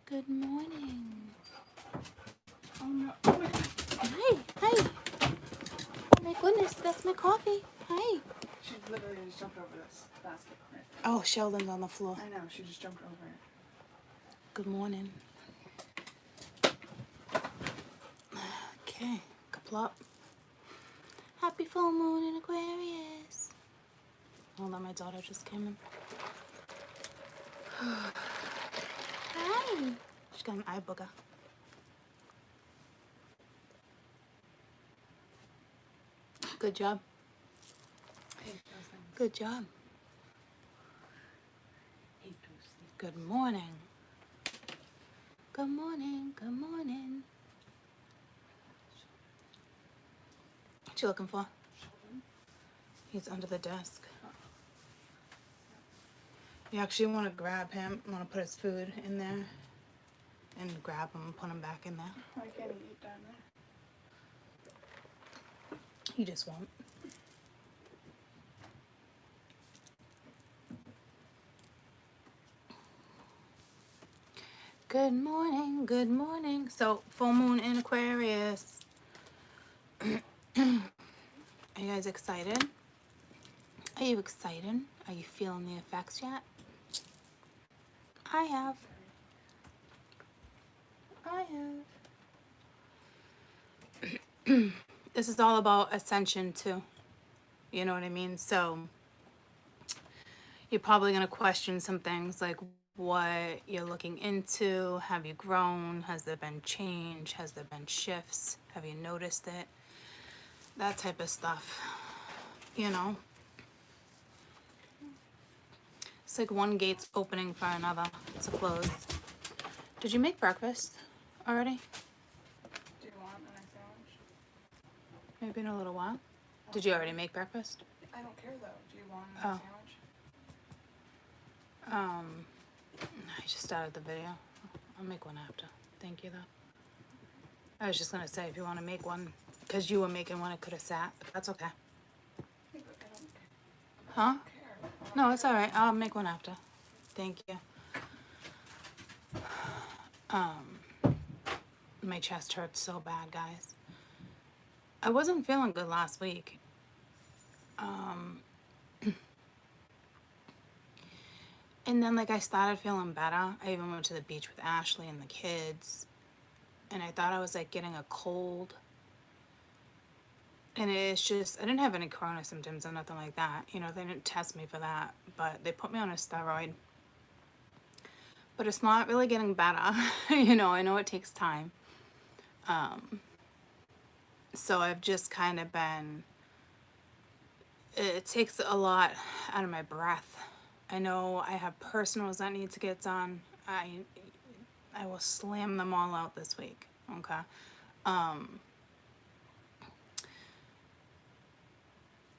Good morning. Oh no. Oh my god. Hi. Hi. Oh my goodness, that's my coffee. Hi. She literally just jumped over this basket right there. Oh, Sheldon's on the floor. I know, she just jumped over it. Good morning. Okay, kaplop. Happy full moon in Aquarius. Hold on, my daughter just came in. Hi. She's got an eye booger. Good job. Hate those things. Good job. Hate those things. Good morning. Good morning. Good morning. What you looking for? Sheldon? He's under the desk. You actually want to grab him, want to put his food in there, and grab him and put him back in there. Why can't he eat down there? He just won't. Good morning, good morning. So, full moon in Aquarius. Are you guys excited? Are you excited? Are you feeling the effects yet? I have. This is all about ascension too. You know what I mean? So you're probably going to question some things like what you're looking into. Have you grown? Has there been change? Has there been shifts? Have you noticed it? That type of stuff, you know? It's like one gate's opening for another to close. Did you make breakfast already? Do you want a nice sandwich? Maybe in a little while. Did you already make breakfast? I don't care though. Do you want a Oh. nice sandwich? I just started the video. I'll make one after. Thank you though. I was just gonna say if you want to make one, because you were making one, it could have sat, but that's okay. I don't Huh? care. No, it's all right. I'll make one after. Thank you. My chest hurts so bad, guys. I wasn't feeling good last week. And then like I started feeling better. I even went to the beach with Ashley and the kids. And I thought I was like getting a cold. And it's just, I didn't have any corona symptoms or nothing like that. You know, they didn't test me for that. But they put me on a steroid. But it's not really getting better. You know, I know it takes time. So I've just kind of been, it takes a lot out of my breath. I know I have personals that need to get done. I will slam them all out this week. Okay.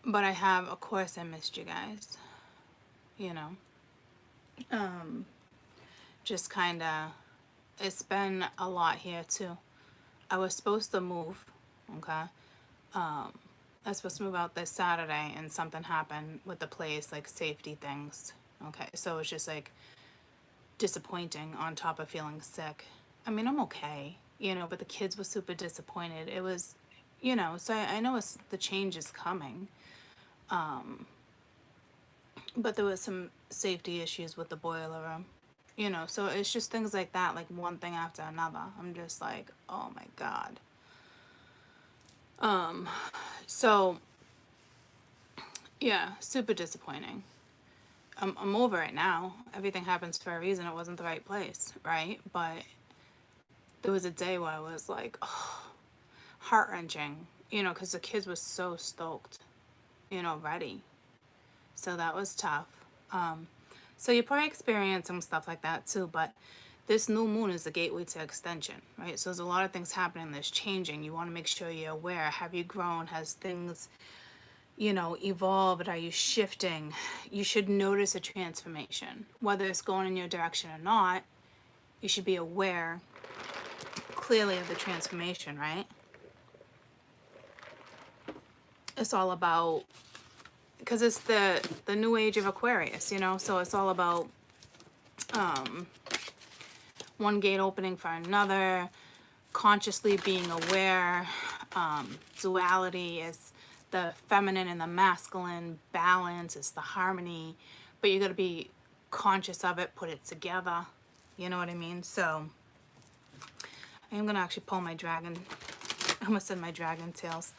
But I have, of course, I missed you guys. You know. Just kind of, it's been a lot here too. I was supposed to move. Okay. I was supposed to move out this Saturday and something happened with the place, like safety things. Okay. So it's just like disappointing on top of feeling sick. I mean, I'm okay, you know, but the kids were super disappointed. It was, you know, so I know it's, the change is coming. But there was some safety issues with the boiler room, you know, so it's just things like that, like one thing after another. I'm just like, oh my God. So yeah, super disappointing. I'm over it now. Everything happens for a reason. It wasn't the right place, right? But there was a day where I was like, oh, heart-wrenching, you know, because the kids were so stoked, you know, ready. So that was tough. So you probably experience some stuff like that too, but this new moon is the gateway to extension, right? So there's a lot of things happening that's changing. You want to make sure you're aware. Have you grown? Has things, you know, evolved? Are you shifting? You should notice a transformation. Whether it's going in your direction or not, you should be aware clearly of the transformation, right? It's all about, because it's the new age of Aquarius, you know, so it's all about one gate opening for another, consciously being aware. Duality is the feminine and the masculine, balance is the harmony, but you got to be conscious of it, put it together, you know what I mean? So I'm gonna actually pull my dragon, I almost said my dragon tails.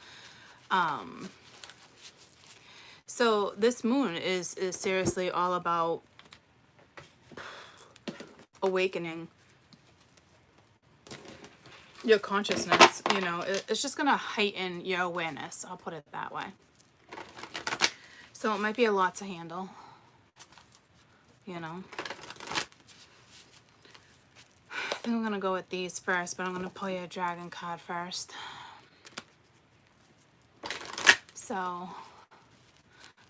So this moon is seriously all about awakening your consciousness, you know. It's just gonna heighten your awareness, I'll put it that way. So it might be a lot to handle, you know. I think I'm gonna go with these first, but I'm gonna pull you a dragon card first. So,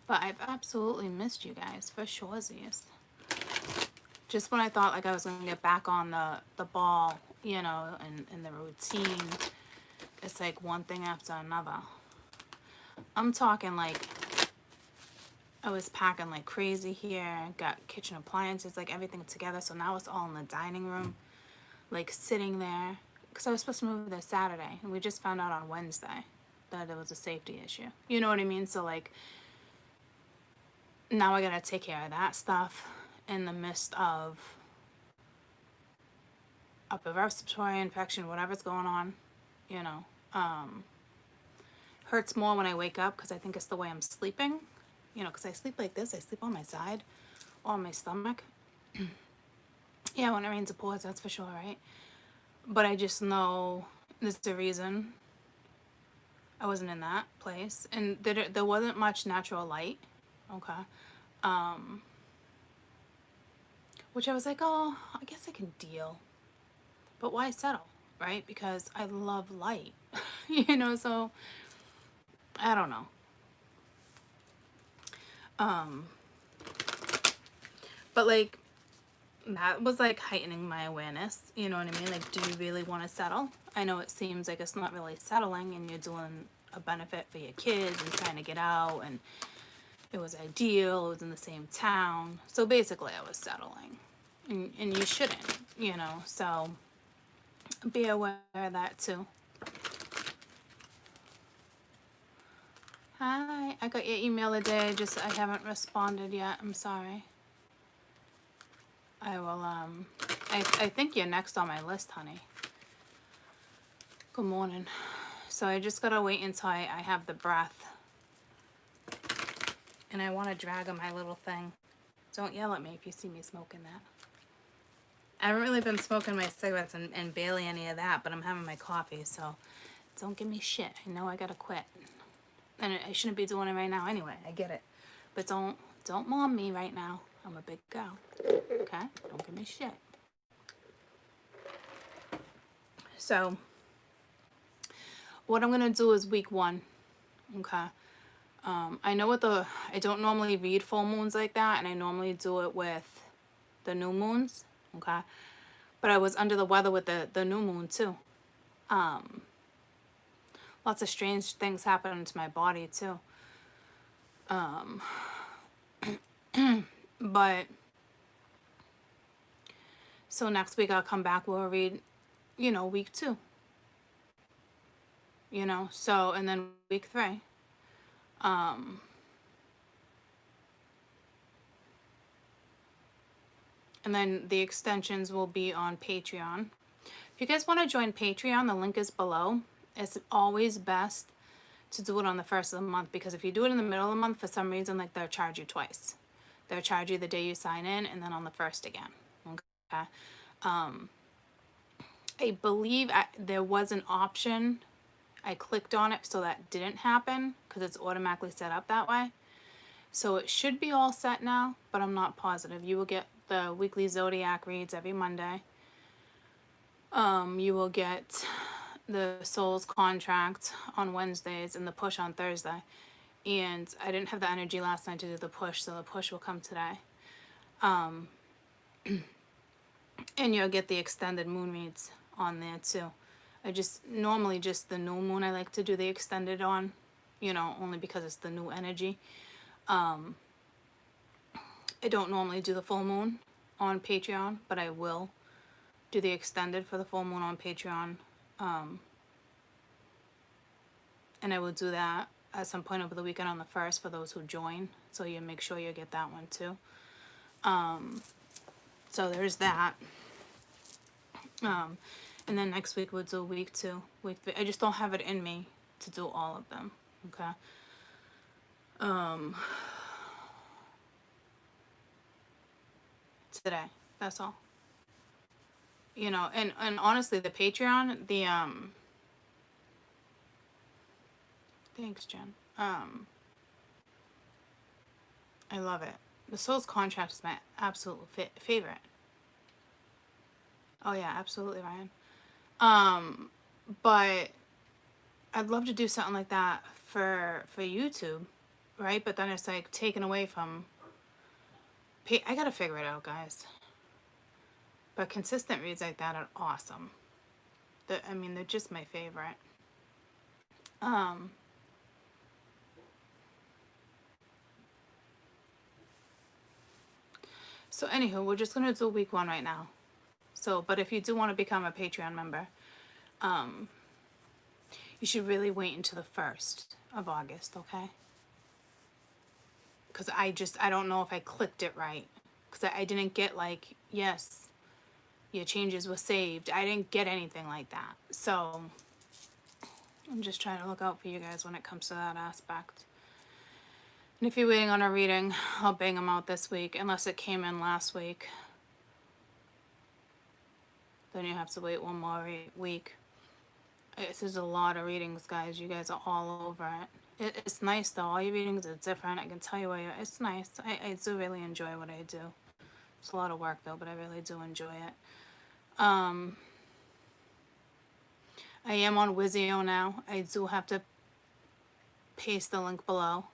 but I've absolutely missed you guys for surezies. Just when I thought like I was gonna get back on the ball, you know, and the routine, it's like one thing after another. I'm talking like I was packing like crazy here, got kitchen appliances, like everything together. So now it's all in the dining room, like sitting there. Because I was supposed to move there Saturday, and we just found out on Wednesday that there was a safety issue. You know what I mean? So like now I gotta take care of that stuff in the midst of upper respiratory infection, whatever's going on, you know. Hurts more when I wake up because I think it's the way I'm sleeping, you know, because I sleep like this. I sleep on my side or on my stomach. Yeah, when it rains it pours, that's for sure, right? But I just know there's a reason I wasn't in that place, and there wasn't much natural light, okay, which I was like, oh, I guess I can deal, but why settle, right? Because I love light, you know. So I don't know. But like that was like heightening my awareness, you know what I mean? Like, do you really want to settle? I know it seems like it's not really settling, and you're doing a benefit for your kids and trying to get out, and it was ideal, it was in the same town. So basically I was settling, and you shouldn't, you know. So be aware of that too. Hi, I got your email today, just I haven't responded yet, I'm sorry. I will, I think you're next on my list, honey. Good morning. So I just gotta wait until I have the breath. And I want to drag on my little thing. Don't yell at me if you see me smoking that. I haven't really been smoking my cigarettes and barely any of that, but I'm having my coffee, so don't give me shit. I know I gotta quit. And I shouldn't be doing it right now anyway, I get it. But don't mom me right now. I'm a big girl. Okay? Don't give me shit. So what I'm gonna do is week 1. Okay. I know I don't normally read full moons like that, and I normally do it with the new moons. Okay. But I was under the weather with the new moon too. Lots of strange things happened to my body too. But so next week I'll come back, we'll read, you know, week 2. You know, so, and then week 3. And then the extensions will be on Patreon. If you guys want to join Patreon, the link is below. It's always best to do it on the first of the month, because if you do it in the middle of the month, for some reason, like, they'll charge you twice. They'll charge you the day you sign in and then on the first again. Okay. I believe there was an option. I clicked on it, so that didn't happen because it's automatically set up that way. So it should be all set now, but I'm not positive. You will get the weekly Zodiac reads every Monday. You will get the Souls contract on Wednesdays and the push on Thursday. And I didn't have the energy last night to do the push, so the push will come today. And you'll get the extended moon reads on there too. I just, normally just the new moon I like to do the extended on, you know, only because it's the new energy. I don't normally do the full moon on Patreon, but I will do the extended for the full moon on Patreon. And I will do that at some point over the weekend on the 1st for those who join. So you make sure you get that one too. So there's that. And then next week we'll do week 2. Week 3. I just don't have it in me to do all of them. Okay. Today. That's all. You know, and honestly, the Patreon, thanks, Jen. I love it. The Soul's Contract is my absolute favorite. Oh yeah, absolutely, Ryan. But I'd love to do something like that for YouTube, right? But then it's like taken away from. I gotta figure it out, guys. But consistent reads like that are awesome. I mean, they're just my favorite. So anywho, we're just gonna do week 1 right now. So, but if you do want to become a Patreon member, you should really wait until the 1st of August, okay? Because I don't know if I clicked it right. Because I didn't get like, yes, your changes were saved. I didn't get anything like that. So I'm just trying to look out for you guys when it comes to that aspect. And if you're waiting on a reading, I'll bang them out this week, unless it came in last week. Then you have to wait one more week. There's a lot of readings, guys. You guys are all over it. It's nice, though. All your readings are different. I can tell you it's nice. I do really enjoy what I do. It's a lot of work, though, but I really do enjoy it. I am on Wizio now. I do have to paste the link below.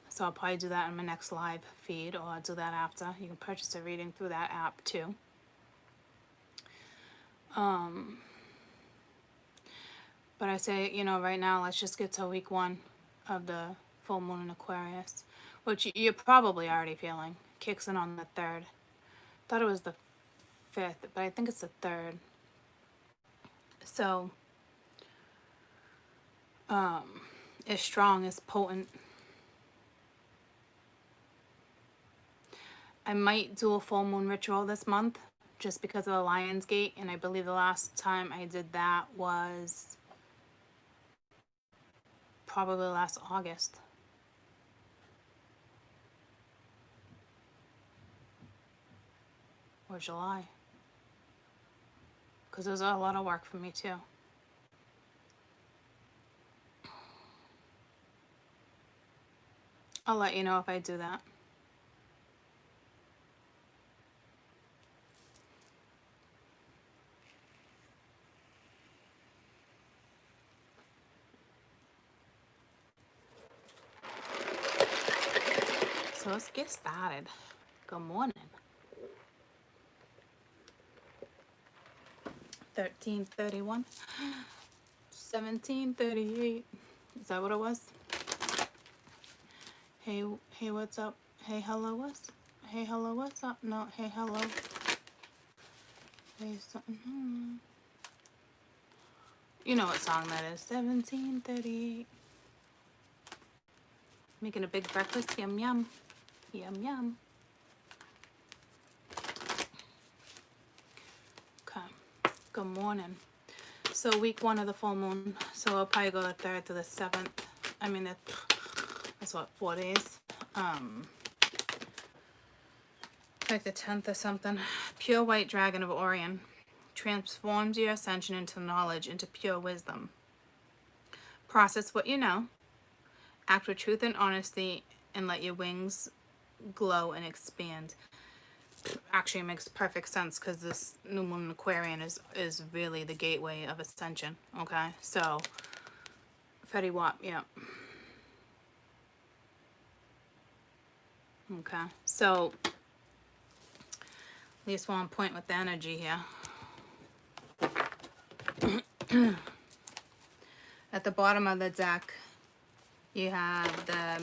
So I'll probably do that in my next live feed, or I'll do that after. You can purchase a reading through that app too. But I say, you know, right now, let's just get to week 1 of the full moon in Aquarius, which you're probably already feeling. Kicks in on the 3rd. Thought it was the 5th, but I think it's the 3rd. So, it's strong, it's potent. I might do a full moon ritual this month just because of the Lion's Gate, and I believe the last time I did that was probably last August. Or July. Because those are a lot of work for me too. I'll let you know if I do that. So let's get started. Good morning. 13:31. 17:38. Is that what it was? Hey, what's up? Hey, hello, what's? Hey, hello, what's up? No, hey, hello. Hey, something. You know what song that is? 17:38. Making a big breakfast. Yum, yum. Yum, yum. Okay. Good morning. So week 1 of the full moon. So I'll probably go the 3rd to the 7th. I mean, that's what, 4 days? Like the 10th or something. Pure white dragon of Orion transforms your ascension into knowledge, into pure wisdom. Process what you know. Act with truth and honesty, and let your wings glow and expand. Actually, it makes perfect sense because this new moon in Aquarian is really the gateway of ascension. Okay, so Fetty Wap, yeah. Okay, so at least one point with the energy here. At the bottom of the deck, you have the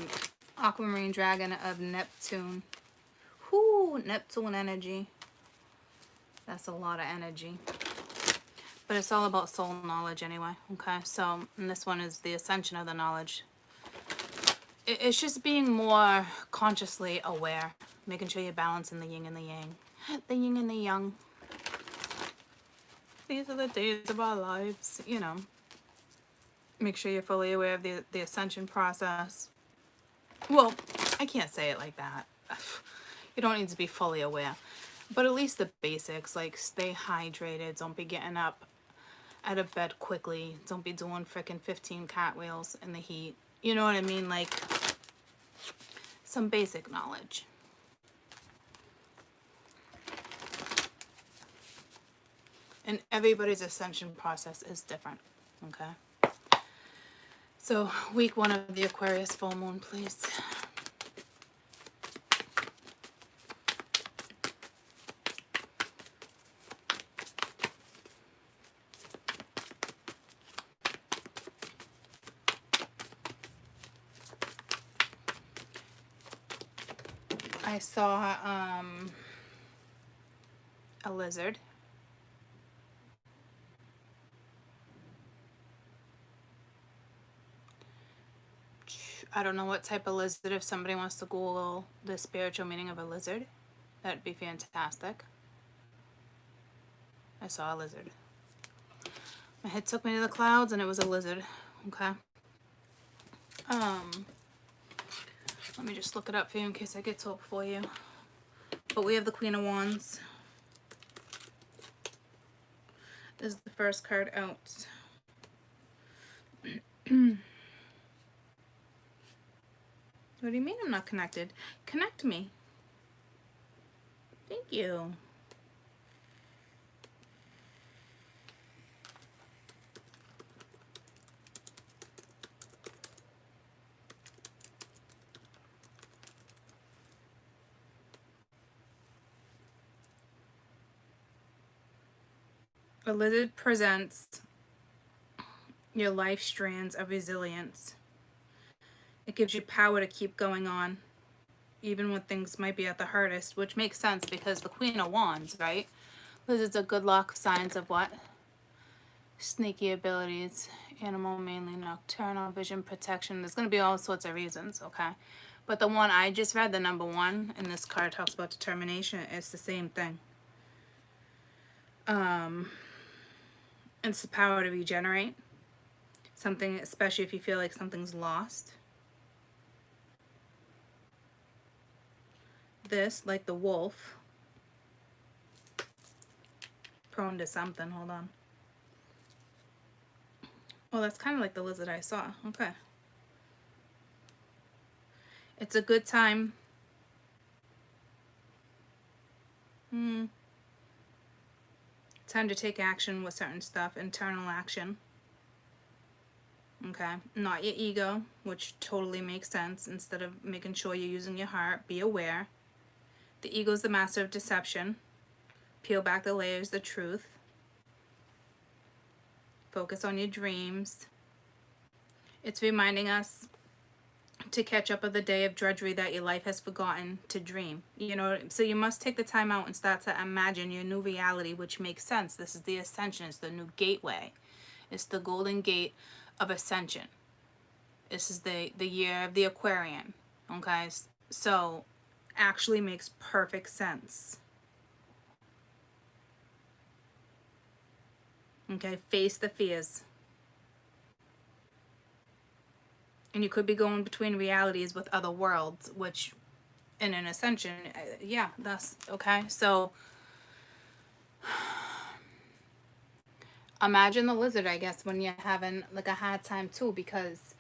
Aquamarine Dragon of Neptune. Whoo, Neptune energy. That's a lot of energy. But it's all about soul knowledge anyway, okay? So, and this one is the ascension of the knowledge. It's just being more consciously aware, making sure you're balancing the yin and the yang. The yin and the yang. These are the days of our lives, you know. Make sure you're fully aware of the ascension process. Well, I can't say it like that. You don't need to be fully aware. But at least the basics, like stay hydrated, don't be getting up out of bed quickly, don't be doing frickin' 15 cartwheels in the heat. You know what I mean? Like, some basic knowledge. And everybody's ascension process is different, okay? So, week 1 of the Aquarius full moon, please. I saw a lizard. I don't know what type of lizard. If somebody wants to Google the spiritual meaning of a lizard, that'd be fantastic. I saw a lizard. My head took me to the clouds and it was a lizard. Okay. Let me just look it up for you in case I get to it before you. But we have the Queen of Wands. This is the first card out. What do you mean I'm not connected? Connect me. Thank you. A lizard presents your life strands of resilience. It gives you power to keep going on, even when things might be at the hardest, which makes sense because the Queen of Wands, right? Lizards are good luck, signs of what? Sneaky abilities, animal, mainly nocturnal, vision, protection. There's going to be all sorts of reasons, okay? But the one I just read, the number 1, and this card talks about determination, it's the same thing. It's the power to regenerate something, especially if you feel like something's lost. This, like the wolf, prone to something. Hold on. Well, that's kind of like the lizard I saw. Okay. It's a good time. Time to take action with certain stuff. Internal action. Okay. Not your ego, which totally makes sense. Instead of making sure you're using your heart, be aware. The ego is the master of deception. Peel back the layers, the truth. Focus on your dreams. It's reminding us to catch up with the day of drudgery that your life has forgotten to dream. You know, so you must take the time out and start to imagine your new reality, which makes sense. This is the ascension. It's the new gateway. It's the golden gate of ascension. This is the year of the Aquarian. Okay, so actually makes perfect sense. Okay, face the fears. And you could be going between realities with other worlds, which in an ascension, yeah, that's okay. So imagine the lizard, I guess, when you're having like a hard time too, because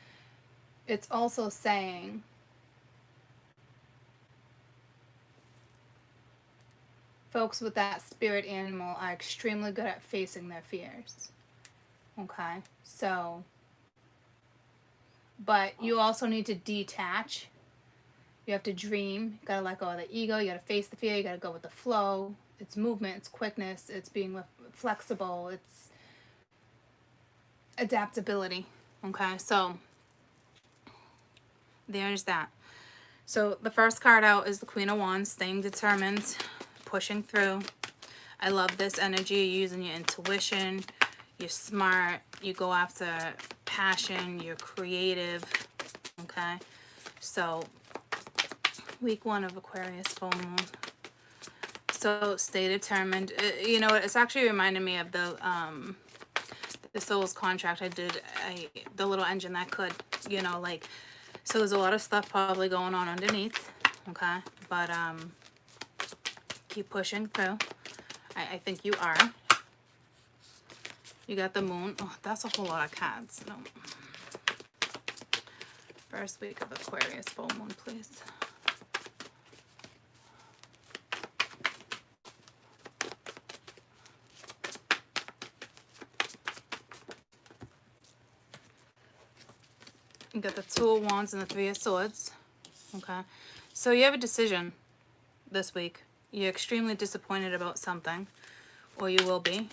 it's also saying folks with that spirit animal are extremely good at facing their fears. Okay, so, but you also need to detach. You have to dream. You gotta let go of the ego. You gotta face the fear. You gotta go with the flow. It's movement. It's quickness. It's being flexible. It's adaptability. Okay, so there's that. So the first card out is the Queen of Wands, staying determined, pushing through. I love this energy. You're using your intuition. You're smart. You go after passion. You're creative. Okay? So, week 1 of Aquarius full moon. So, stay determined. You know, it's actually reminding me of the Soul's contract I did. The little engine that could, you know, like, so there's a lot of stuff probably going on underneath. Okay? But, keep pushing through. I think you are. You got the moon. Oh, that's a whole lot of cards. No. First week of Aquarius full moon, please. You got the 2 of Wands and the 3 of Swords. Okay. So you have a decision this week. You're extremely disappointed about something, or you will be.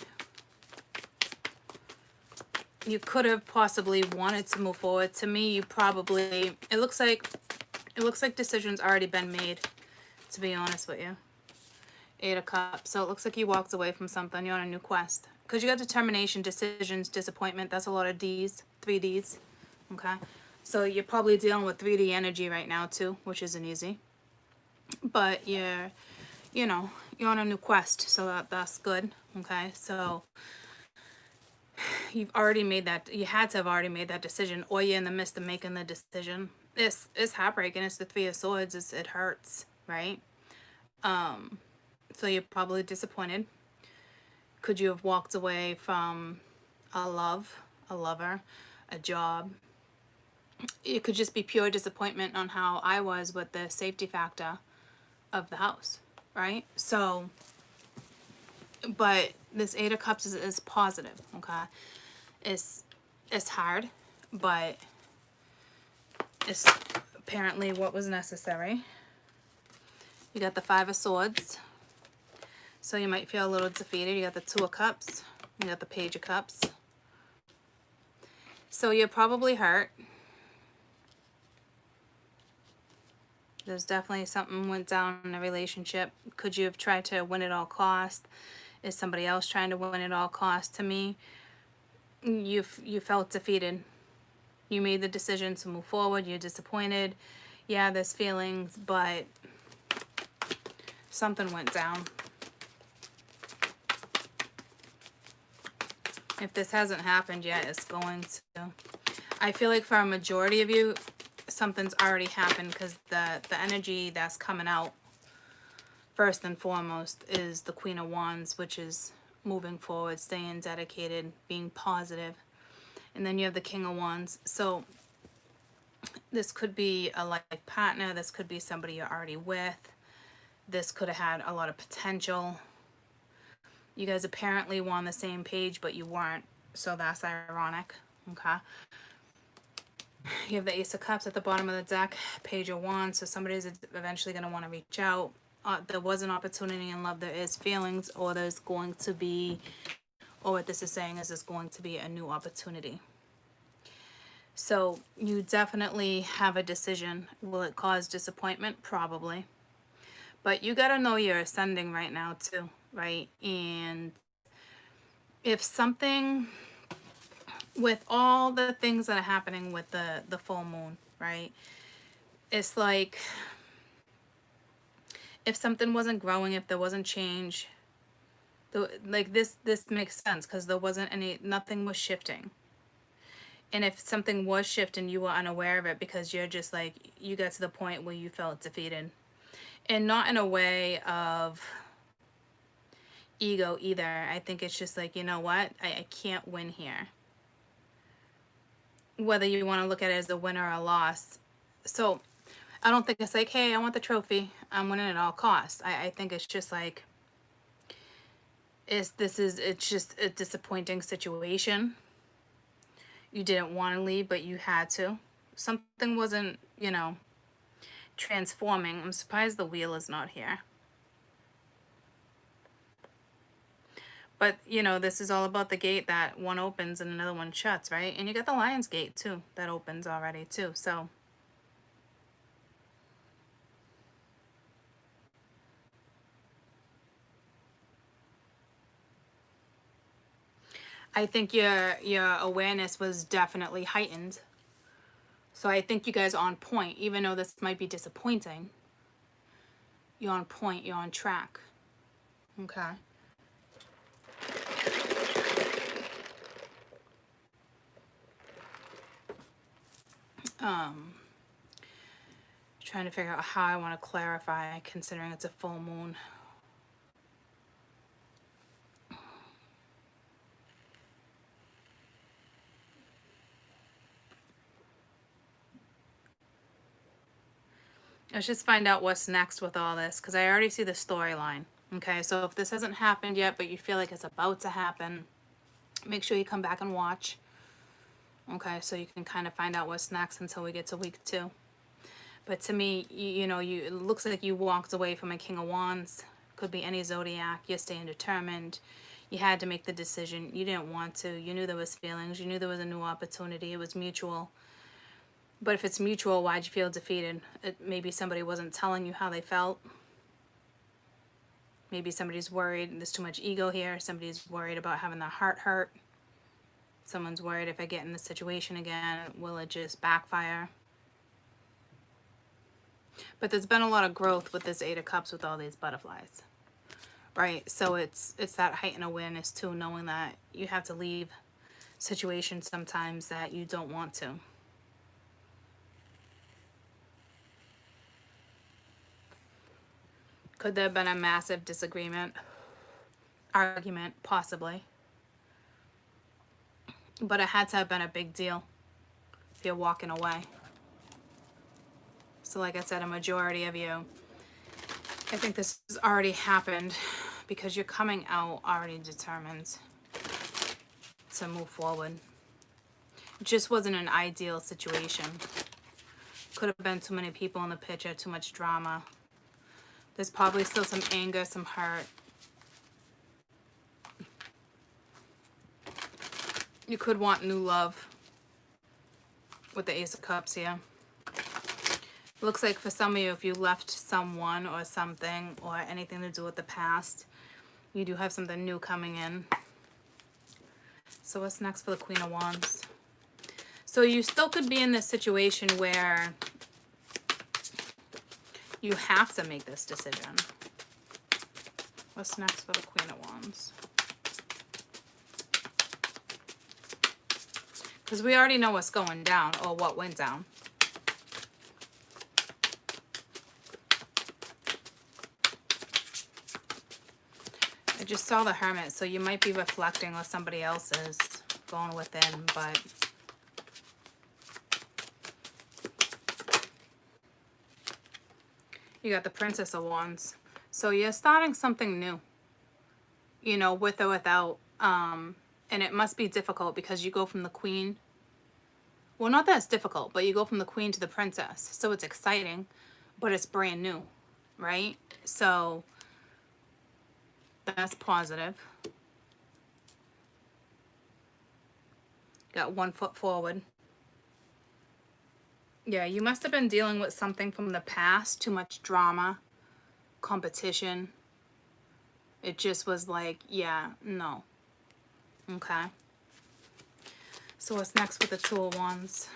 You could have possibly wanted to move forward. To me, you probably, it looks like decisions already been made, to be honest with you. 8 of Cups. So it looks like you walked away from something. You're on a new quest. Because you got determination, decisions, disappointment. That's a lot of D's. 3 D's. Okay. So you're probably dealing with 3D energy right now too, which isn't easy. But you're, you know, you're on a new quest. So that's good. Okay. So you've already made that, you had to have already made that decision, or you're in the midst of making the decision. It's heartbreaking. It's the 3 of Swords. It hurts, right? So you're probably disappointed. Could you have walked away from a lover, a job? It could just be pure disappointment on how I was with the safety factor of the house, right? So, but this 8 of Cups is positive, okay? It's hard, but it's apparently what was necessary. You got the 5 of Swords. So you might feel a little defeated. You got the 2 of Cups. You got the Page of Cups. So you're probably hurt. There's definitely something went down in a relationship. Could you have tried to win at all cost? Is somebody else trying to win at all cost? To me, you felt defeated. You made the decision to move forward. You're disappointed. Yeah, there's feelings, but something went down. If this hasn't happened yet, it's going to. I feel like for a majority of you, something's already happened, because the energy that's coming out first and foremost is the Queen of Wands, which is moving forward, staying dedicated, being positive. And then you have the King of Wands. So this could be a life partner. This could be somebody you're already with. This could have had a lot of potential. You guys apparently were on the same page, but you weren't. So that's ironic. Okay. You have the Ace of Cups at the bottom of the deck, Page of Wands. So somebody's eventually going to want to reach out. There was an opportunity in love. There is feelings, or there's going to be, or what this is saying is there's going to be a new opportunity. So you definitely have a decision. Will it cause disappointment? Probably. But you got to know you're ascending right now too, right? And if something, with all the things that are happening with the full moon, right? It's like, if something wasn't growing, if there wasn't change, like this makes sense, because there wasn't nothing was shifting. And if something was shifting, you were unaware of it, because you're just like, you got to the point where you felt defeated. And not in a way of ego either. I think it's just like, you know what? I can't win here. Whether you want to look at it as a win or a loss. So I don't think it's like, hey, I want the trophy, I'm winning at all costs. I think it's just like, it's just a disappointing situation. You didn't want to leave, but you had to. Something wasn't, you know, transforming. I'm surprised the wheel is not here. But, you know, this is all about the gate that one opens and another one shuts, right? And you got the Lion's Gate, too, that opens already, too. So I think your awareness was definitely heightened. So I think you guys are on point, even though this might be disappointing. You're on point, you're on track. Okay. Trying to figure out how I want to clarify, considering it's a full moon. Let's just find out what's next with all this, because I already see the storyline. Okay, so if this hasn't happened yet, but you feel like it's about to happen, make sure you come back and watch. Okay, so you can kind of find out what's next until we get to week 2. But to me, it looks like you walked away from a King of Wands. Could be any zodiac. You're staying determined. You had to make the decision. You didn't want to. You knew there was feelings. You knew there was a new opportunity. It was mutual. But if it's mutual, why'd you feel defeated? Maybe somebody wasn't telling you how they felt. Maybe somebody's worried. There's too much ego here. Somebody's worried about having their heart hurt. Someone's worried, if I get in this situation again, will it just backfire? But there's been a lot of growth with this 8 of Cups with all these butterflies, right? So it's that heightened awareness too, knowing that you have to leave situations sometimes that you don't want to. Could there have been a massive disagreement, argument, possibly? But it had to have been a big deal if you're walking away. So like I said, a majority of you, I think this has already happened because you're coming out already determined to move forward. It just wasn't an ideal situation. Could have been too many people in the picture, too much drama. There's probably still some anger, some hurt. You could want new love with the Ace of Cups here. Looks like for some of you, if you left someone or something or anything to do with the past, you do have something new coming in. So what's next for the Queen of Wands? So you still could be in this situation where you have to make this decision. What's next for the Queen of Wands? Because we already know what's going down or what went down. I just saw the Hermit, so you might be reflecting on somebody else's going within, but you got the Princess of Wands. So you're starting something new, with or without. And it must be difficult because you go from the Queen. Well, not that it's difficult, but you go from the Queen to the Princess. So it's exciting, but it's brand new, right? So that's positive. Got 1 foot forward. Yeah, you must have been dealing with something from the past. Too much drama, competition. It just was like, yeah, no. Okay. So what's next with the 2 of Wands?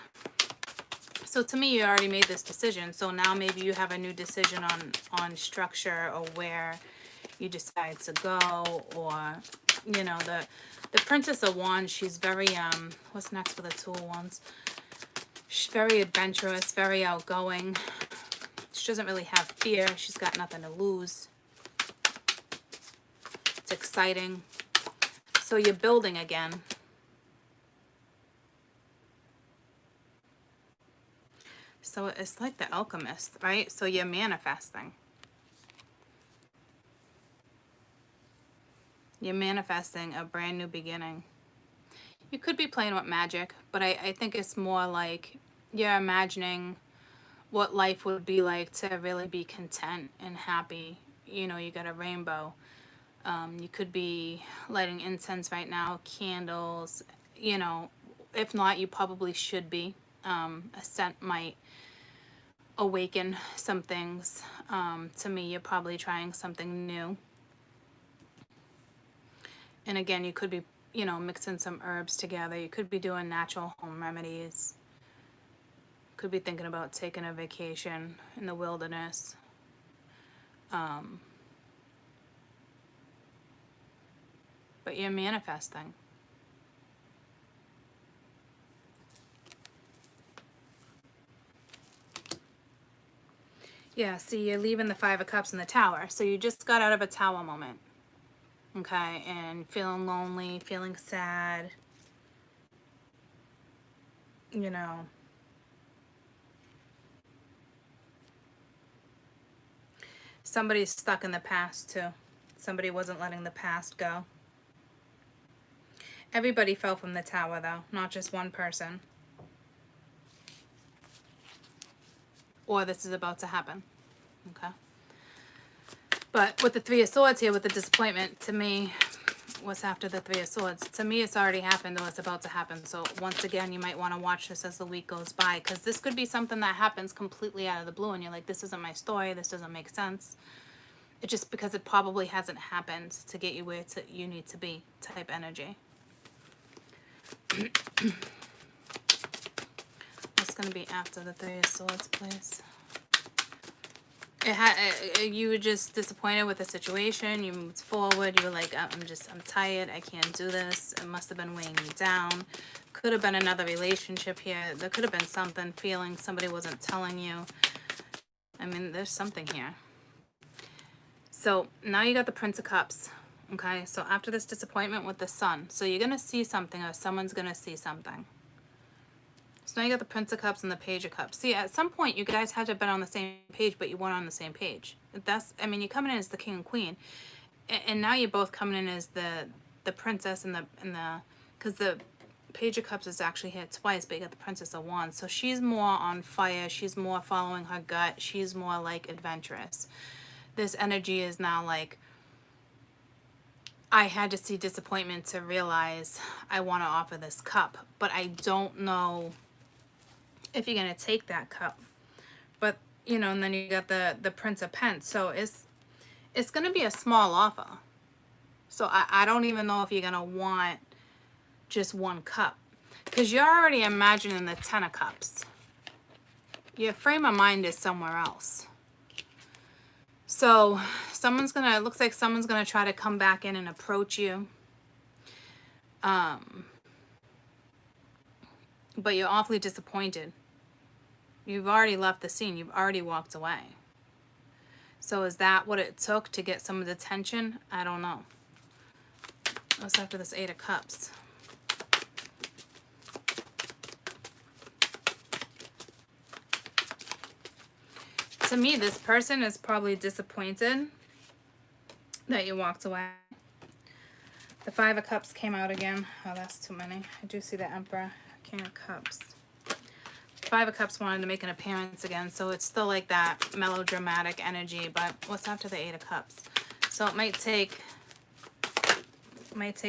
So to me, you already made this decision. So now maybe you have a new decision on structure or where you decide to go, or, the Princess of Wands, she's very, what's next for the 2 of Wands? She's very adventurous, very outgoing. She doesn't really have fear. She's got nothing to lose. It's exciting. So you're building again. So it's like the alchemist, right? So you're manifesting. You're manifesting a brand new beginning. You could be playing with magic, but I think it's more like you're imagining what life would be like to really be content and happy. You got a rainbow. You could be lighting incense right now, candles, if not, you probably should be. A scent might awaken some things. To me, you're probably trying something new. And again, you could be you know, mixing some herbs together. You could be doing natural home remedies. Could be thinking about taking a vacation in the wilderness. But you're manifesting. Yeah, see, you're leaving the Five of Cups in the Tower. So you just got out of a Tower moment. Okay, and feeling lonely, feeling sad. You know. Somebody's stuck in the past, too. Somebody wasn't letting the past go. Everybody fell from the tower, though. Not just one person. Or this is about to happen. Okay. But with the Three of Swords here, with the disappointment, to me, what's after the Three of Swords? To me, it's already happened or it's about to happen. So once again, you might want to watch this as the week goes by. Because this could be something that happens completely out of the blue. And you're like, this isn't my story. This doesn't make sense. It's just because it probably hasn't happened to get you where you need to be type energy. What's going to be after the Three of Swords, please? You were just disappointed with the situation. You moved forward. You were like, I'm tired. I can't do this. It must have been weighing me down. Could have been another relationship here. There could have been something, feeling somebody wasn't telling you. I mean, there's something here. So now you got the Prince of Cups. Okay, so after this disappointment with the Sun, so you're going to see something or someone's going to see something. So now you got the Prince of Cups and the Page of Cups. See, at some point you guys had to have been on the same page, but you weren't on the same page. I mean, you're coming in as the King and Queen, and now you're both coming in as the Princess and because the Page of Cups is actually here twice, but you got the Princess of Wands. So she's more on fire. She's more following her gut. She's more like adventurous. This energy is now like, I had to see disappointment to realize I want to offer this cup, but I don't know if you're going to take that cup. But, you know, and then you got the Prince of Pence. So it's going to be a small offer. So I don't even know if you're going to want just one cup. Because you're already imagining the Ten of Cups. Your frame of mind is somewhere else. So it looks like someone's going to try to come back in and approach you. But you're awfully disappointed. You've already left the scene. You've already walked away. So is that what it took to get some of the attention? I don't know. What's after this Eight of Cups? To me, this person is probably disappointed that you walked away. The Five of Cups came out again. Oh, that's too many. I do see the Emperor, King of Cups. Five of Cups wanted to make an appearance again, so it's still like that melodramatic energy, but what's after the Eight of Cups? So it might take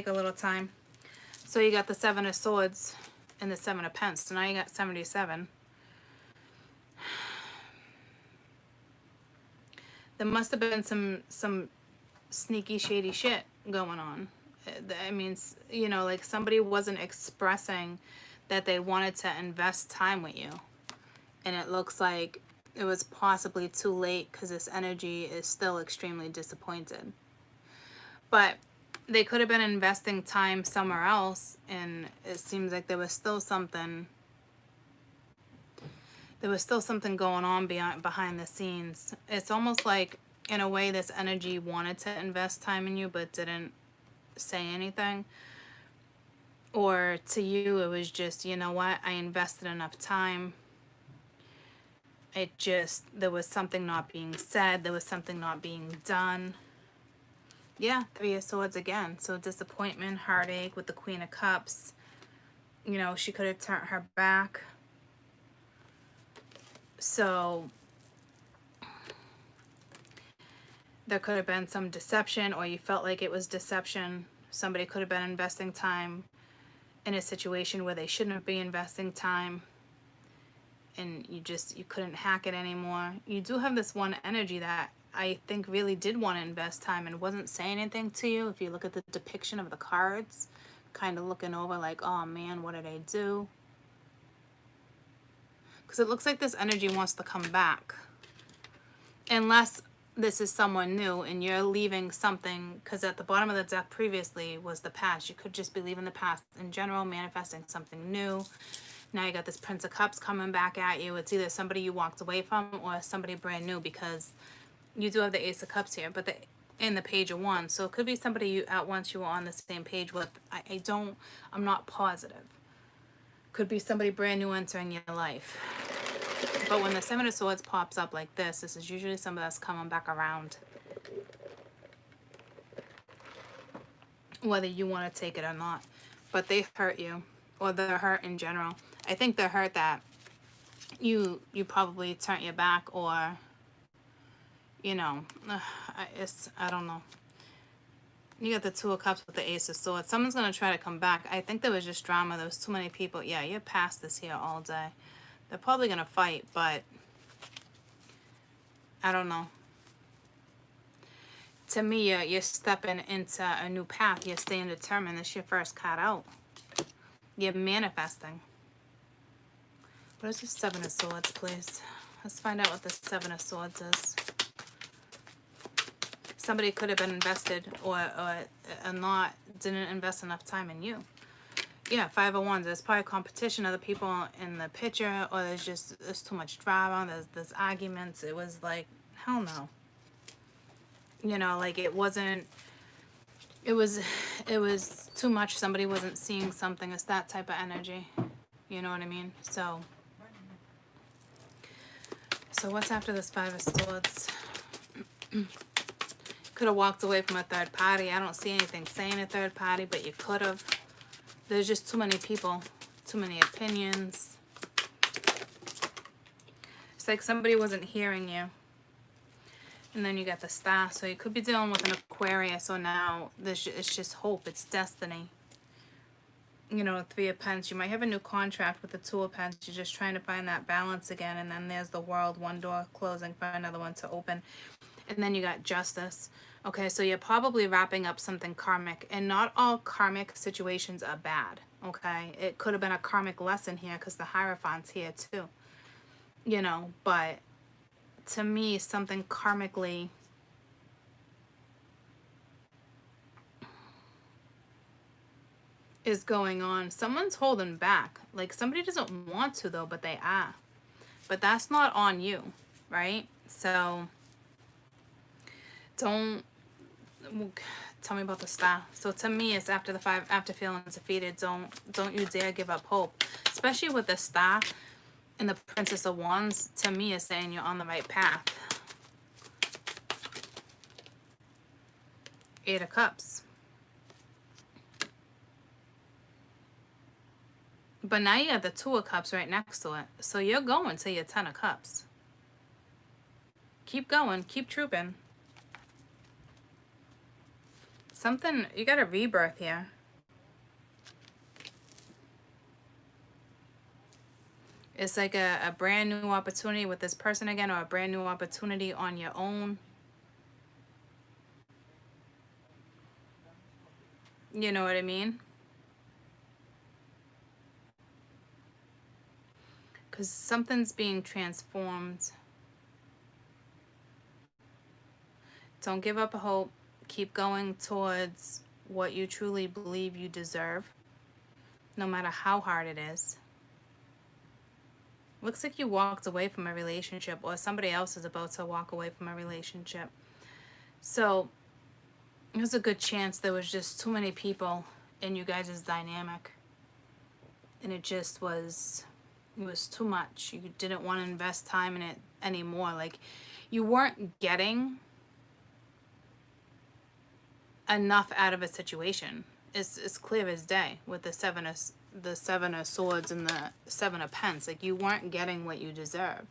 a little time. So you got the Seven of Swords and the Seven of Pence. So now you got 77. There must have been some sneaky, shady shit going on. I mean, you know, like somebody wasn't expressing that they wanted to invest time with you. And it looks like it was possibly too late because this energy is still extremely disappointed. But they could have been investing time somewhere else, and it seems like there was still something going on behind the scenes. It's almost like, in a way, this energy wanted to invest time in you but didn't say anything. Or to you, it was just, you know what, I invested enough time. There was something not being said. There was something not being done. Yeah, Three of Swords again. So disappointment, heartache with the Queen of Cups. You know, she could have turned her back. So there could have been some deception, or you felt like it was deception. Somebody could have been investing time in a situation where they shouldn't be investing time, and you couldn't hack it anymore. You do have this one energy that I think really did want to invest time and wasn't saying anything to you. If you look at the depiction of the cards kind of looking over like, oh man, what did I do? Because it looks like this energy wants to come back. Unless this is someone new and you're leaving something, because at the bottom of the deck previously was the past. You could just be leaving the past in general, manifesting something new. Now you got this Prince of Cups coming back at you. It's either somebody you walked away from or somebody brand new, because you do have the Ace of Cups here, but the Page of Wands. So it could be somebody you at once you were on the same page with. I'm not positive. Could be somebody brand new entering your life. But when the Seven of Swords pops up like this is usually somebody that's coming back around. Whether you want to take it or not. But they hurt you. Or they're hurt in general. I think they're hurt that you probably turned your back, or, you know, I don't know. You got the Two of Cups with the Ace of Swords. Someone's going to try to come back. I think there was just drama. There was too many people. Yeah, you're past this here all day. They're probably going to fight, but I don't know. To me, you're stepping into a new path. You're staying determined. This is your first card out. You're manifesting. What is the Seven of Swords, please? Let's find out what the Seven of Swords is. Somebody could have been invested or not, didn't invest enough time in you. Yeah, Five of Wands. There's probably competition, other people in the picture, or there's too much drama, there's arguments. It was like, hell no. You know, like it was too much. Somebody wasn't seeing something. It's that type of energy. You know what I mean? So what's after this Five of Swords? Could have walked away from a third party. I don't see anything saying a third party, but you could have. There's just too many people, too many opinions. It's like somebody wasn't hearing you. And then you got the Star. So you could be dealing with an Aquarius. So now it's just hope. It's destiny. You know, Three of Pentacles. You might have a new contract with the Two of Pentacles. You're just trying to find that balance again. And then there's the World. One door closing for another one to open. And then you got Justice. Okay, so you're probably wrapping up something karmic. And not all karmic situations are bad. Okay? It could have been a karmic lesson here because the Hierophant's here too. You know, but to me, something karmically is going on. Someone's holding back. Like somebody doesn't want to though, but they are. But that's not on you, right? So don't tell me about the Star. So to me, it's after the Five, after feeling defeated, don't you dare give up hope. Especially with the Star and the Princess of Wands, to me is saying you're on the right path. Eight of Cups. But now you have the Two of Cups right next to it. So you're going to your Ten of Cups. Keep going. Keep trooping. Something, you got a rebirth here. It's like a brand new opportunity with this person again, or a brand new opportunity on your own. You know what I mean? Because something's being transformed. Don't give up hope. Keep going towards what you truly believe you deserve, no matter how hard it is. Looks like you walked away from a relationship, or somebody else is about to walk away from a relationship. So there's a good chance there was just too many people in you guys' dynamic. And it just was, it was too much. You didn't want to invest time in it anymore. Like you weren't getting enough out of a situation. It's clear as day with the Seven of Swords and the Seven of Pentacles. Like you weren't getting what you deserve.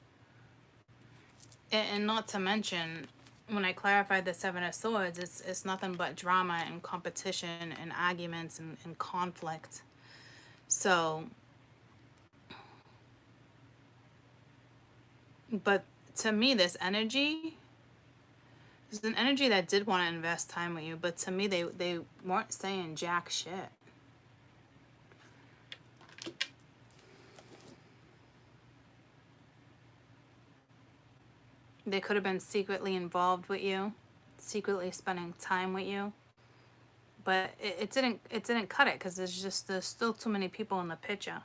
And not to mention, when I clarified the Seven of Swords, it's nothing but drama and competition and arguments and conflict. So, but to me, this energy, there's an energy that did want to invest time with you, but to me, they weren't saying jack shit. They could have been secretly involved with you, secretly spending time with you. But it didn't cut it because there's still too many people in the picture.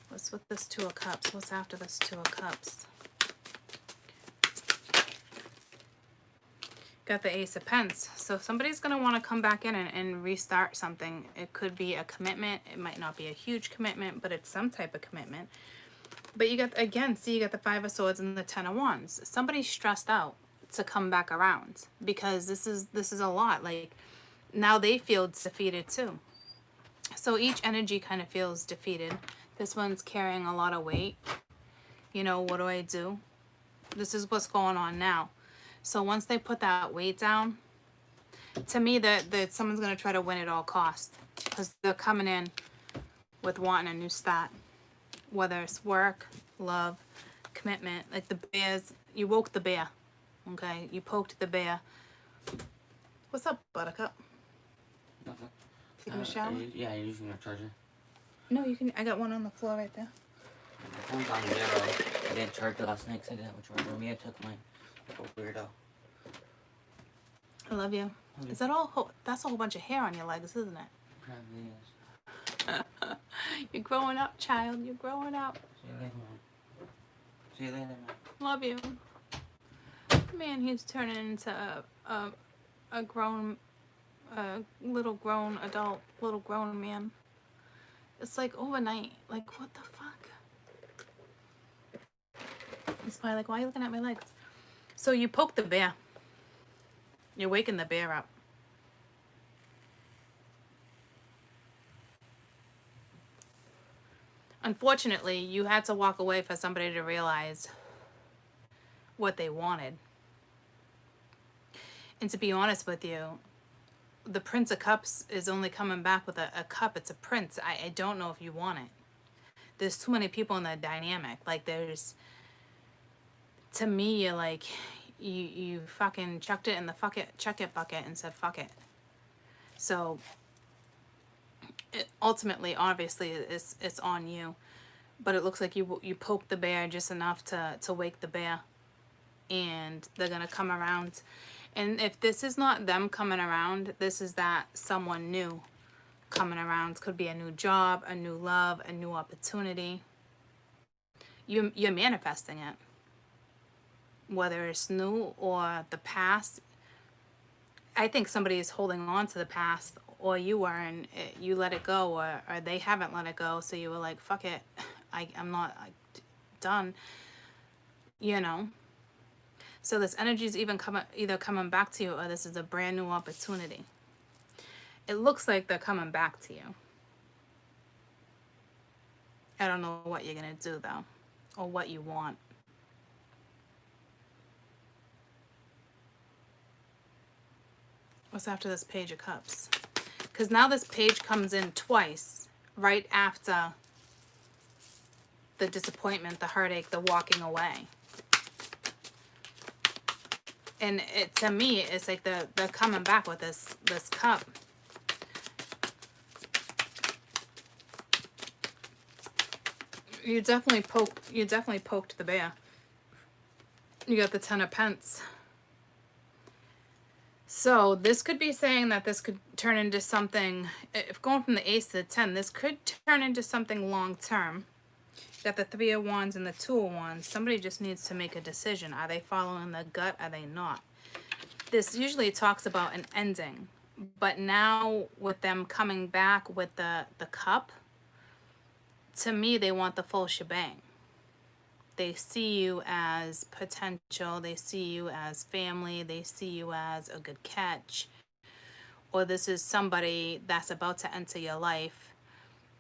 What's with this Two of Cups? What's after this Two of Cups? Got the Ace of Pents. So somebody's going to want to come back in and restart something. It could be a commitment. It might not be a huge commitment, but it's some type of commitment. But you got, again, see, you got the Five of Swords and the Ten of Wands. Somebody's stressed out to come back around because this is a lot. Like, now they feel defeated too. So each energy kind of feels defeated. This one's carrying a lot of weight. You know, what do I do? This is what's going on now. So once they put that weight down, to me, that someone's going to try to win at all costs because they're coming in with wanting a new start. Whether it's work, love, commitment. Like the bears, you woke the bear, okay? You poked the bear. What's up, Buttercup? Nothing. Taking a shower? Yeah, you're using your charger. No, you can. I got one on the floor right there. The phone's on 0. I didn't charge it last night because I didn't have a charger. Me, I took mine. Like a weirdo. I love you. Is that all? That's a whole bunch of hair on your legs, isn't it? Probably is. You're growing up, child. You're growing up. See you later, man. See you later, man. Love you. Man, he's turning into a grown, little grown adult, little grown man. It's like overnight. Like, what the fuck? He's probably like, why are you looking at my legs? So you poke the bear. You're waking the bear up. Unfortunately, you had to walk away for somebody to realize what they wanted. And to be honest with you, the Prince of Cups is only coming back with a cup. It's a prince. I don't know if you want it. There's too many people in the dynamic. Like, there's... To me, you're like... You fucking chucked it in the chuck it bucket and said, fuck it. So... ultimately, obviously, it's on you, but it looks like you poked the bear just enough to wake the bear, and they're gonna come around. And if this is not them coming around, this is that someone new coming around. Could be a new job, a new love, a new opportunity. You're manifesting it, whether it's new or the past. I think somebody is holding on to the past, or you were, and you let it go, or they haven't let it go, so you were like, fuck it, I'm not done, you know? So this energy is either coming back to you, or this is a brand new opportunity. It looks like they're coming back to you. I don't know what you're going to do, though, or what you want. What's after this Page of Cups? Because now this page comes in twice, right after the disappointment, the heartache, the walking away. And it, to me, it's like they're coming back with this cup. You definitely poked the bear. You got the Ten of Pence. So this could be saying that this could turn into something, if going from the Ace to the 10, this could turn into something long term. Got the Three of Wands and the Two of Wands. Somebody just needs to make a decision. Are they following the gut? Are they not? This usually talks about an ending. But now with them coming back with the cup, to me, they want the full shebang. They see you as potential. They see you as family. They see you as a good catch. Or this is somebody that's about to enter your life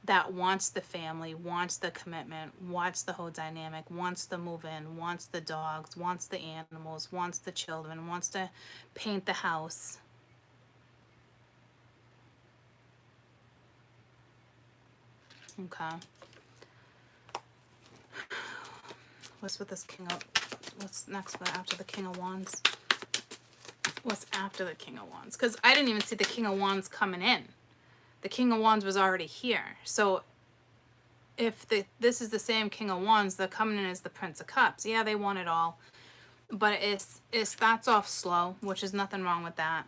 that wants the family, wants the commitment, wants the whole dynamic, wants the move in, wants the dogs, wants the animals, wants the children, wants to paint the house. Okay. What's with this King of... What's next after the King of Wands? What's after the King of Wands? Because I didn't even see the King of Wands coming in. The King of Wands was already here. So if this is the same King of Wands, they're coming in as the Prince of Cups. Yeah, they want it all. but it starts off slow, which is nothing wrong with that.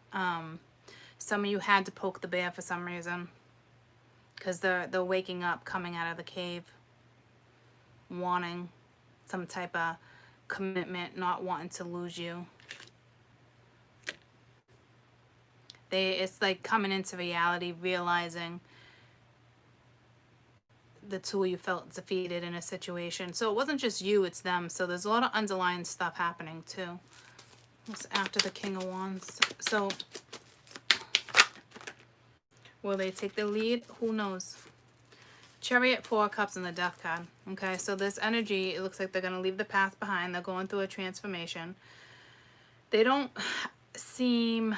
Some of you had to poke the bear for some reason, because they're waking up, coming out of the cave, wanting some type of commitment, not wanting to lose you. It's like coming into reality, realizing the two of you felt defeated in a situation. So it wasn't just you, it's them. So there's a lot of underlying stuff happening too. It's after the King of Wands. So will they take the lead? Who knows? Chariot, Four of Cups, and the Death card. Okay, so this energy, it looks like they're going to leave the past behind. They're going through a transformation. They don't seem...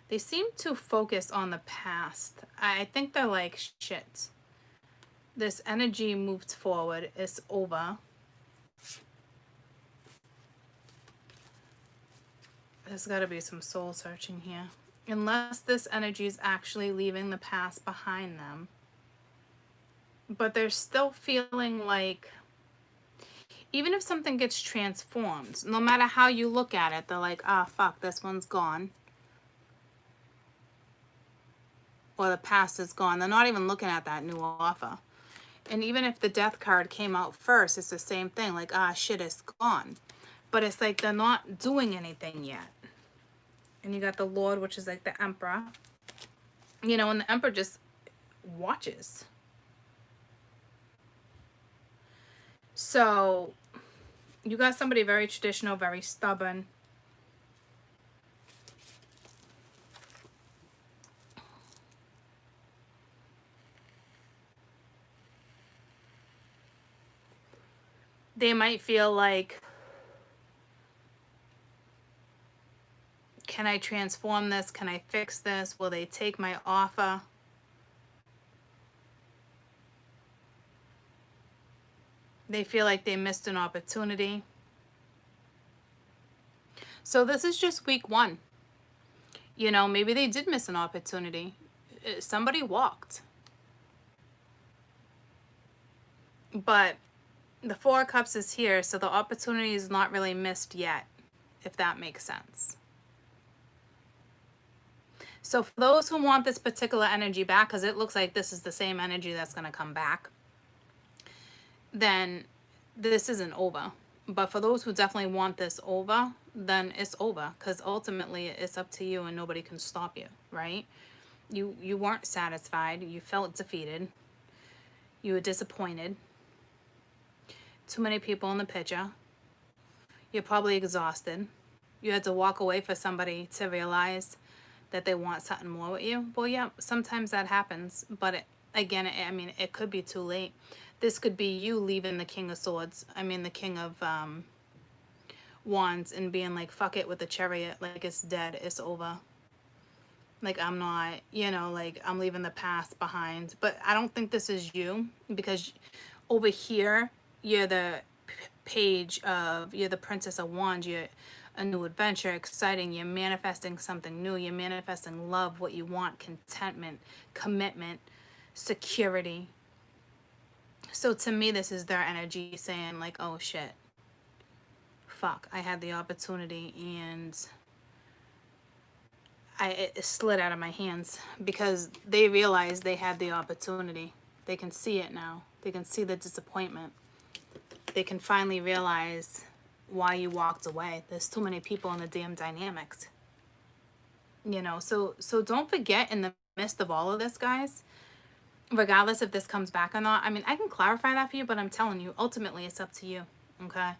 They seem to focus on the past. I think they're like, shit. This energy moved forward. It's over. There's got to be some soul searching here. Unless this energy is actually leaving the past behind them. But they're still feeling like, even if something gets transformed, no matter how you look at it, they're like, ah, fuck, this one's gone. Or the past is gone. They're not even looking at that new offer. And even if the Death card came out first, it's the same thing. Like, ah, shit, it's gone. But it's like they're not doing anything yet. And you got the Lord, which is like the Emperor. You know, and the Emperor just watches. So, you got somebody very traditional, very stubborn. They might feel like, can I transform this? Can I fix this? Will they take my offer? They feel like they missed an opportunity. So this is just week one. You know, maybe they did miss an opportunity. Somebody walked. But the Four of Cups is here, so the opportunity is not really missed yet, if that makes sense. So for those who want this particular energy back, because it looks like this is the same energy that's going to come back, then this isn't over. But for those who definitely want this over, then it's over, because ultimately it's up to you and nobody can stop you, right? You weren't satisfied. You felt defeated. You were disappointed. Too many people in the picture. You're probably exhausted. You had to walk away for somebody to realize that they want something more with you. Well, yeah, sometimes that happens. But again, I mean, it could be too late. This could be you leaving the King of Swords. I mean, the King of Wands, and being like, fuck it with the Chariot. Like, it's dead. It's over. Like, I'm not, you know, like, I'm leaving the past behind. But I don't think this is you, because over here, you're the you're the Princess of Wands. You're a new adventure, exciting. You're manifesting something new. You're manifesting love, what you want, contentment, commitment, security. So to me, this is their energy saying like, oh shit, fuck, I had the opportunity and it slid out of my hands, because they realized they had the opportunity. They can see it now. They can see the disappointment. They can finally realize why you walked away. There's too many people in the damn dynamics. You know, so don't forget, in the midst of all of this, guys, regardless if this comes back or not, I mean, I can clarify that for you, but I'm telling you, ultimately it's up to you, okay?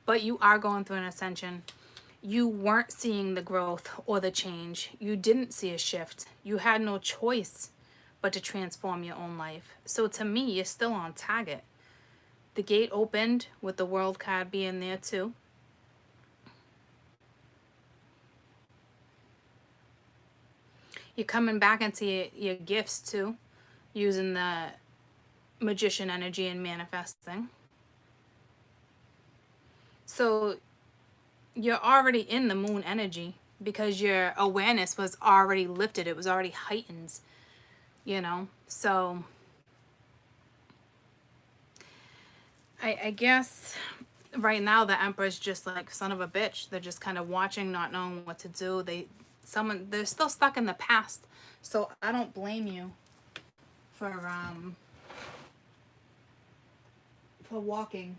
But you are going through an ascension. You weren't seeing the growth or the change. You didn't see a shift. You had no choice but to transform your own life. So to me, you're still on target. The gate opened with the World card being there too. You're coming back into your gifts too, using the Magician energy and manifesting. So you're already in the Moon energy, because your awareness was already lifted. It was already heightened, you know. So I guess right now the Emperor's just like son of a bitch. They're just kind of watching, not knowing what to do. They're still stuck in the past. So I don't blame you for walking.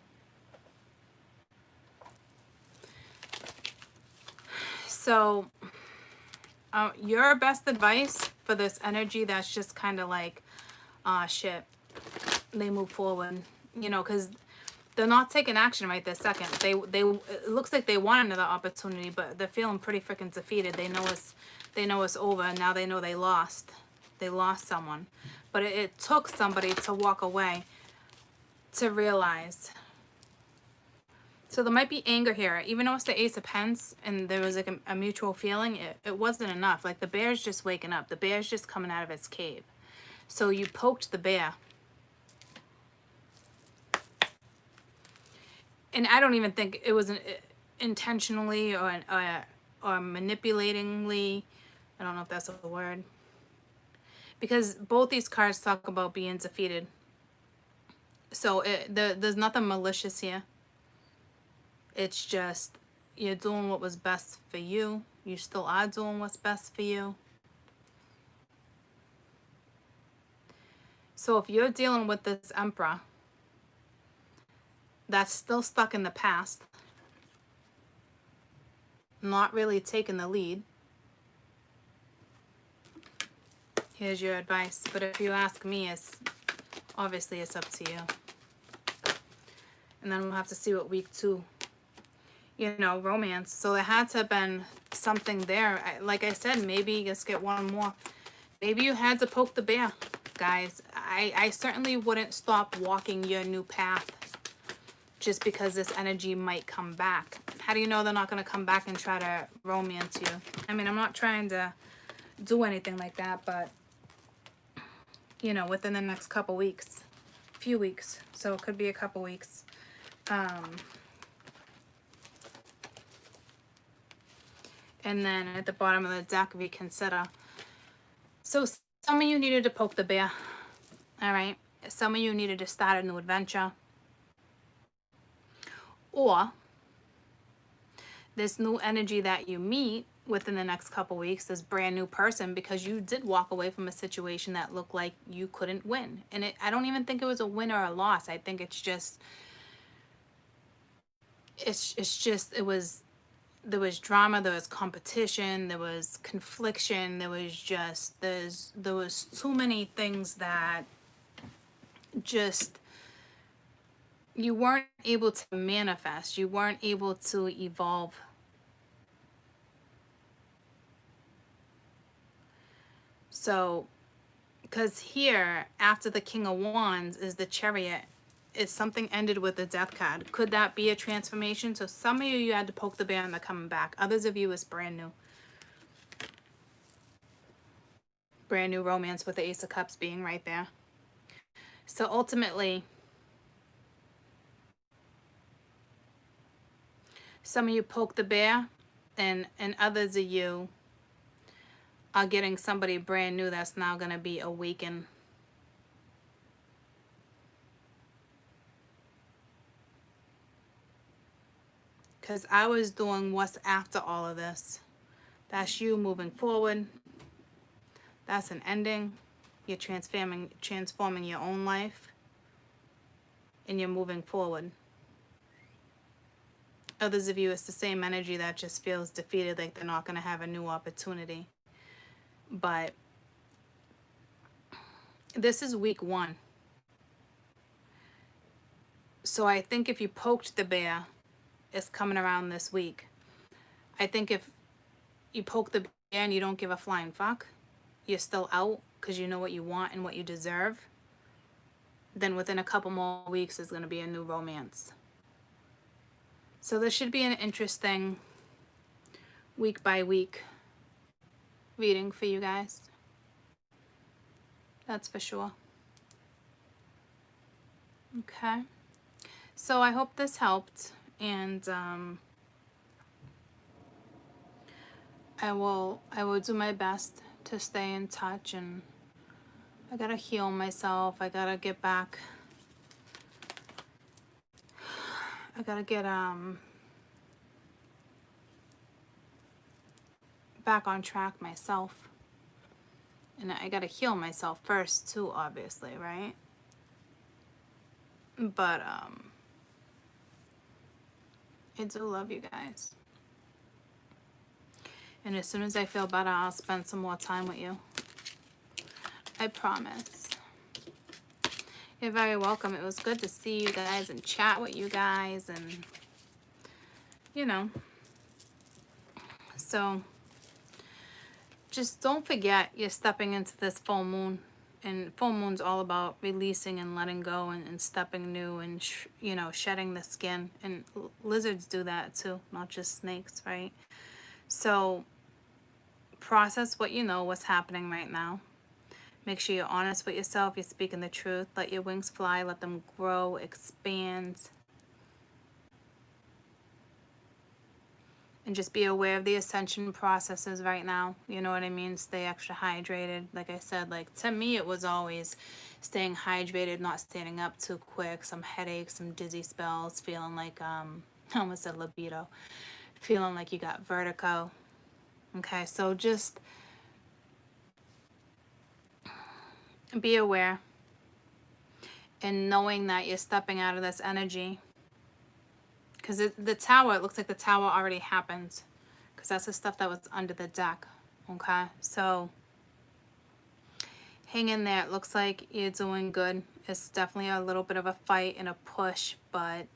So your best advice for this energy that's just kind of like, shit, they move forward, you know, because they're not taking action right this second. It looks like they want another opportunity, but they're feeling pretty freaking defeated. They know it's over. Now they know they lost someone, but it took somebody to walk away to realize. So there might be anger here, even though it's the Ace of Pence and there was like a mutual feeling. It wasn't enough. Like the bear's just waking up. The bear's just coming out of its cave. So you poked the bear. And I don't even think it was intentionally or manipulatingly. I don't know if that's a word. Because both these cards talk about being defeated. So there's nothing malicious here. It's just you're doing what was best for you. You still are doing what's best for you. So if you're dealing with this Emperor that's still stuck in the past, not really taking the lead, here's your advice. But if you ask me, obviously it's up to you. And then we'll have to see what week 2, you know, romance. So there had to have been something there. Like I said, maybe let's get one more. Maybe you had to poke the bear, guys. I certainly wouldn't stop walking your new path just because this energy might come back. How do you know they're not going to come back and try to romance you? I mean, I'm not trying to do anything like that, but, you know, within the next couple weeks, few weeks. So it could be a couple weeks. And then at the bottom of the deck, reconsider. So some of you needed to poke the bear. All right. Some of you needed to start a new adventure. Or this new energy that you meet within the next couple weeks, this brand new person, because you did walk away from a situation that looked like you couldn't win. And I don't even think it was a win or a loss. I think it's just, there was drama, there was competition, there was confliction, there was too many things that just, you weren't able to manifest, you weren't able to evolve. So, because here, after the King of Wands is the Chariot, is something ended with the Death card. Could that be a transformation? So some of you had to poke the bear and they're coming back. Others of you is brand new. Brand new romance with the Ace of Cups being right there. So ultimately, some of you poke the bear and others of you are getting somebody brand new that's now going to be awakened. Because I was doing what's after all of this. That's you moving forward. That's an ending. You're transforming your own life. And you're moving forward. Others of you, it's the same energy that just feels defeated, like they're not going to have a new opportunity. But this is week 1. So I think if you poked the bear, it's coming around this week. I think if you poke the bear and you don't give a flying fuck, you're still out because you know what you want and what you deserve, then within a couple more weeks is going to be a new romance. So this should be an interesting week by week reading for you guys. That's for sure. Okay. So I hope this helped. And I will do my best to stay in touch, and I gotta heal myself. I gotta get back I gotta get back on track myself. And I gotta heal myself first too, obviously, right? But I do love you guys. And as soon as I feel better, I'll spend some more time with you. I promise. You're very welcome. It was good to see you guys and chat with you guys and, you know. So, just don't forget you're stepping into this full moon. And full moon's all about releasing and letting go and stepping new and, you know, shedding the skin. And lizards do that too, not just snakes, right? So, process what you know, what's happening right now. Make sure you're honest with yourself. You're speaking the truth. Let your wings fly. Let them grow, expand. And just be aware of the ascension processes right now. You know what I mean? Stay extra hydrated. Like I said, like to me, it was always staying hydrated, not standing up too quick. Some headaches, some dizzy spells, feeling like, I almost said libido. Feeling like you got vertigo. Okay, so just be aware. And knowing that you're stepping out of this energy. Because the tower, it looks like the tower already happened. Because that's the stuff that was under the deck. Okay? So, hang in there. It looks like you're doing good. It's definitely a little bit of a fight and a push. But,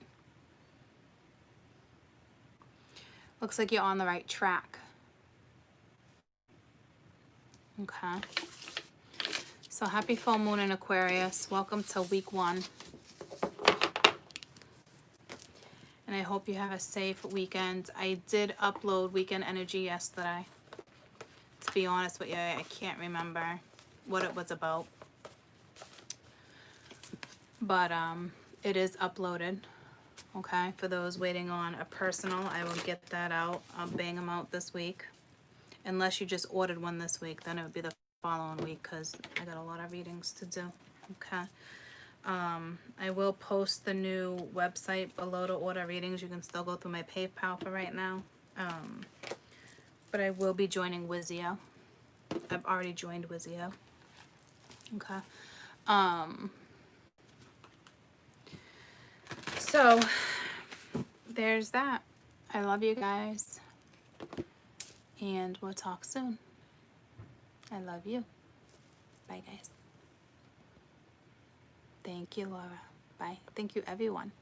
looks like you're on the right track. Okay? So, happy full moon in Aquarius. Welcome to week 1. And I hope you have a safe weekend. I did upload Weekend Energy yesterday. To be honest with you, I can't remember what it was about. But it is uploaded. Okay, for those waiting on a personal, I will get that out. I'll bang them out this week. Unless you just ordered one this week, then it would be the following week because I got a lot of readings to do. Okay. I will post the new website below to order readings. You can still go through my PayPal for right now. But I will be joining Wizio. I've already joined Wizio. Okay. So, there's that. I love you guys. And we'll talk soon. I love you. Bye, guys. Thank you, Laura. Bye. Thank you, everyone.